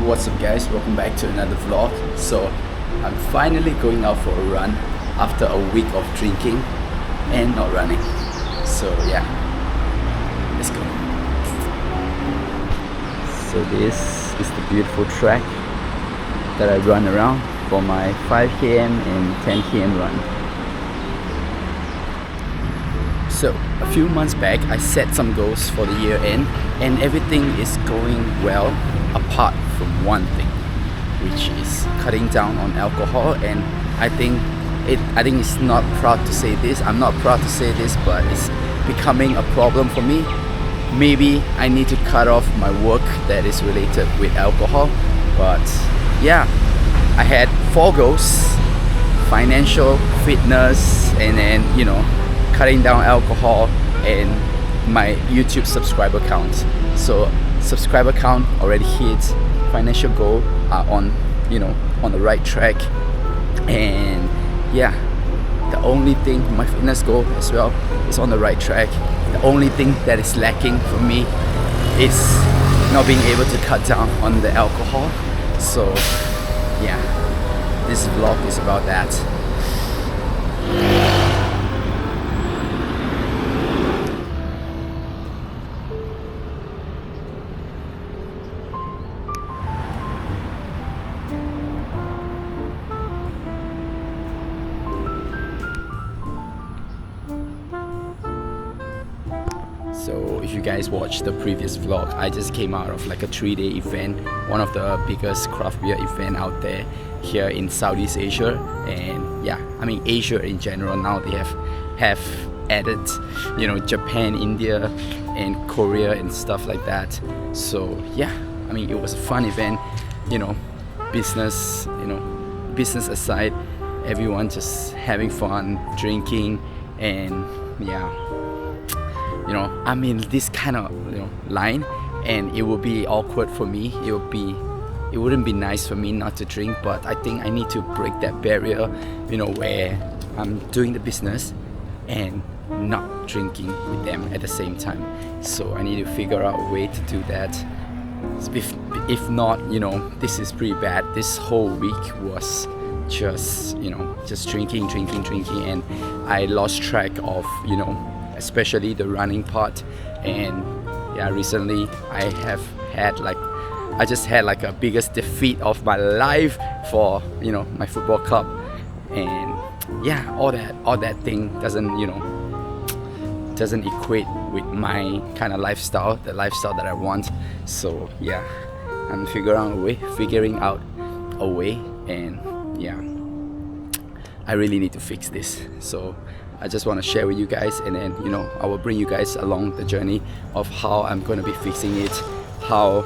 What's up guys, welcome back to another vlog. So I'm finally going out for a run after a week of drinking and not running. So yeah, let's go. So this is the beautiful track that I run around for my 5 km and 10 km run. So a few months back I set some goals for the year end and everything is going well apart from one thing, which is cutting down on alcohol. And I think it's not proud to say this, I'm not proud to say this, but it's becoming a problem for me. Maybe I need to cut off my work that is related with alcohol. But yeah, I had 4 goals: financial, fitness, and then cutting down alcohol and my YouTube subscriber count. So subscriber count already hit, financial goal are on the right track, and yeah, the only thing, my fitness goal as well is on the right track. The only thing that is lacking for me is not being able to cut down on the alcohol. So yeah, this vlog is about that. So if you guys watched the previous vlog, I just came out of like a 3-day event, one of the biggest craft beer event out there here in Southeast Asia. And yeah, I mean Asia in general, now they have added Japan, India and Korea and stuff like that. So yeah, I mean it was a fun event, business aside, everyone just having fun, drinking, and yeah, I'm in this kind of line, and it would be awkward for me. It wouldn't be nice for me not to drink, but I think I need to break that barrier, where I'm doing the business and not drinking with them at the same time. So I need to figure out a way to do that. If not, this is pretty bad. This whole week was just drinking, and I lost track of especially the running part. And yeah, recently I just had like a biggest defeat of my life for my football club. And yeah, all that thing doesn't equate with my kind of lifestyle, the lifestyle that I want. So yeah, I'm figuring out a way, and yeah, I really need to fix this. So I just want to share with you guys, and then I will bring you guys along the journey of how I'm going to be fixing it, how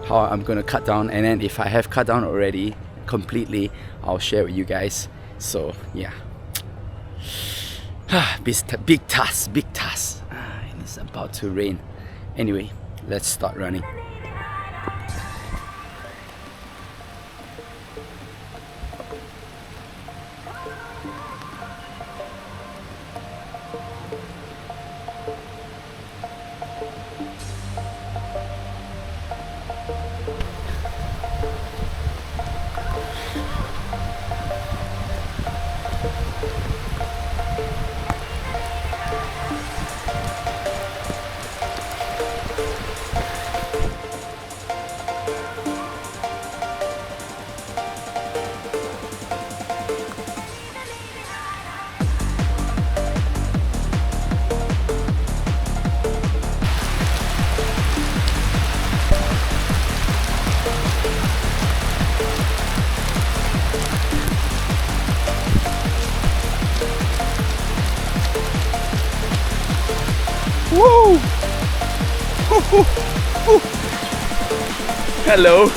I'm going to cut down, and then if I have cut down already completely, I'll share with you guys. So yeah, big task, and it's about to rain. Anyway, let's start running. Woo! Hello.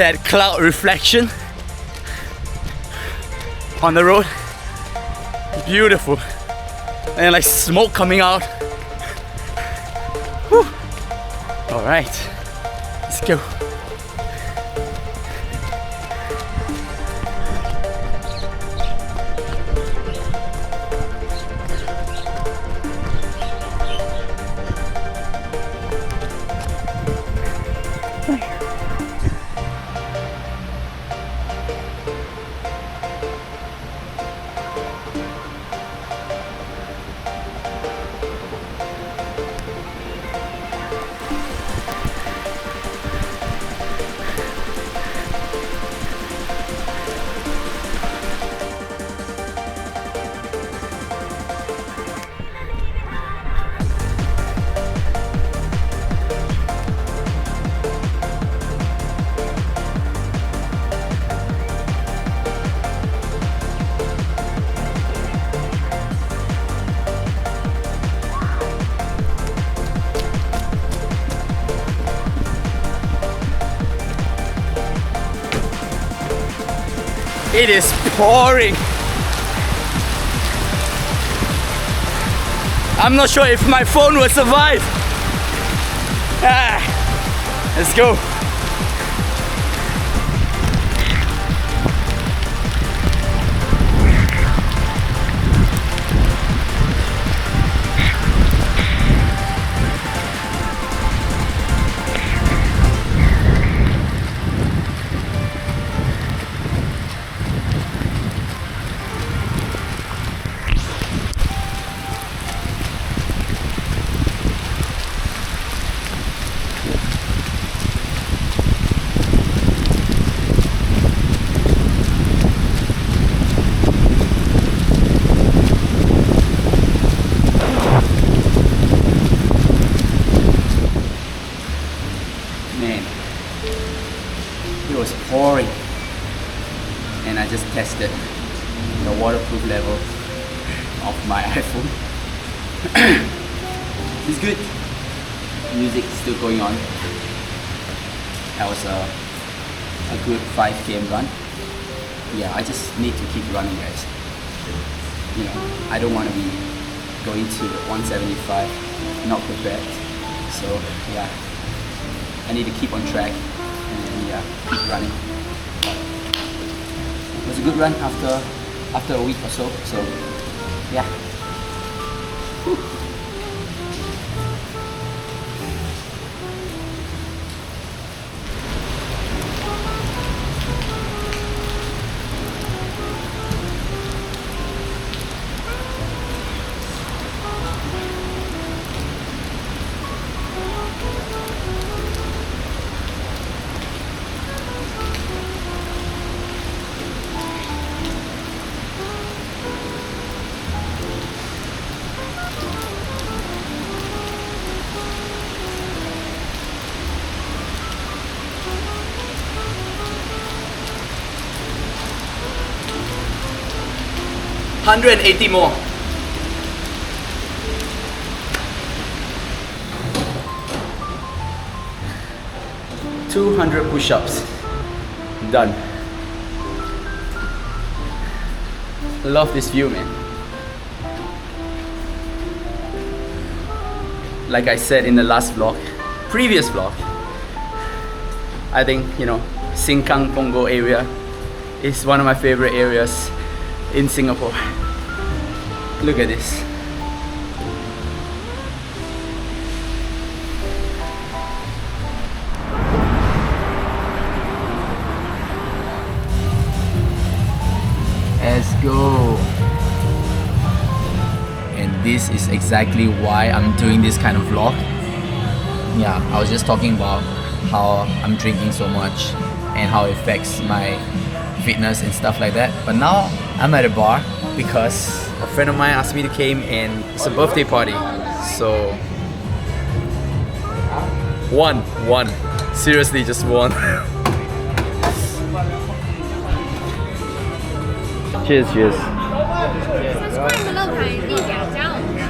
that cloud reflection on the road. Beautiful. And like smoke coming out. Whew. All right, let's go. It is pouring. I'm not sure if my phone will survive. Let's go. It was pouring, and I just tested the waterproof level of my iPhone. It's good. Music is still going on. That was a good 5 km run. Yeah, I just need to keep running, guys. You know, I don't want to be going to 175 not prepared. So yeah, I need to keep on track. And yeah, keep running. It was a good run after a week or so. So yeah. Whew. $180 more. $200 push-ups. Done. Love this view, man. Like I said in the last vlog, previous vlog, I think, you know, Sengkang Punggol area is one of my favorite areas in Singapore. Look at this. Let's go. And this is exactly why I'm doing this kind of vlog. Yeah, I was just talking about how I'm drinking so much and how it affects my fitness and stuff like that. But now I'm at a bar because a friend of mine asked me to come, and it's a birthday party. So one. Seriously, just one. Cheers. Subscribe below 台地表加5星。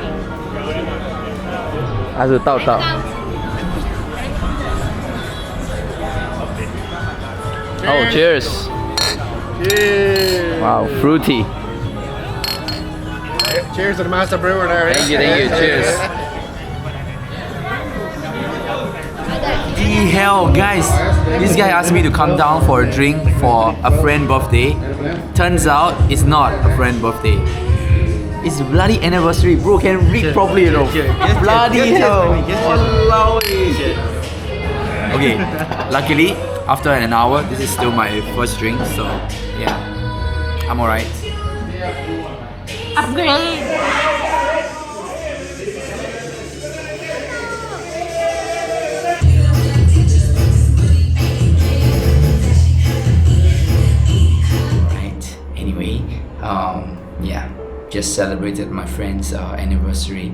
还是倒。Oh, cheers. Cheers. Wow, fruity. Cheers to the master brewer there. Thank you. Cheers. The hell, guys. This guy asked me to come down for a drink for a friend's birthday. Turns out it's not a friend's birthday. It's bloody anniversary. Bro, can read properly, you know. Bloody hell. Okay, luckily, after an hour, this is still my first drink, so yeah, I'm alright. Upgrade. Right, anyway, yeah, just celebrated my friend's anniversary,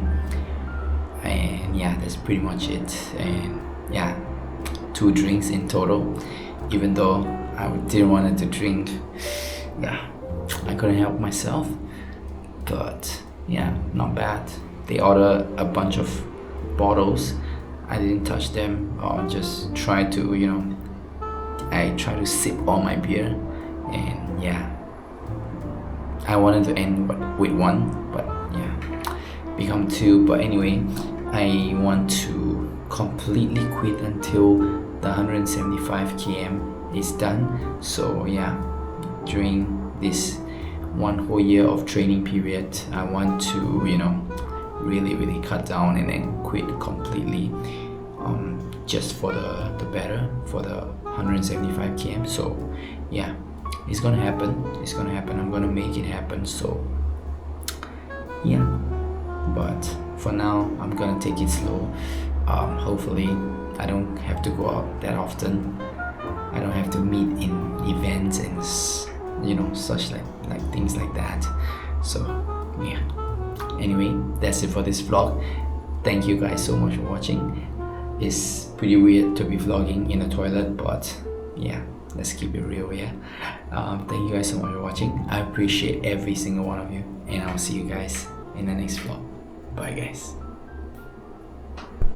and yeah, that's pretty much it. And yeah, 2 drinks in total, even though I didn't want to drink. Yeah, I couldn't help myself, but yeah, not bad. They ordered a bunch of bottles. I didn't touch them, or just try to, you know, I try to sip all my beer, and yeah, I wanted to end with 1, but yeah, become 2. But anyway, I want to completely quit until the 175 km is done. So yeah, during this 1 whole year of training period, I want to, you know, really cut down and then quit completely, just for the better, for the 175 km. So yeah, it's gonna happen. I'm gonna make it happen. So yeah, but for now I'm gonna take it slow. Hopefully I don't have to go out that often. I don't have to meet in events and you know, such like things like that. So yeah, anyway, that's it for this vlog. Thank you guys so much for watching. It's pretty weird to be vlogging in the toilet, but yeah, let's keep it real. Yeah, thank you guys so much for watching. I appreciate every single one of you, and I'll see you guys in the next vlog. Bye guys.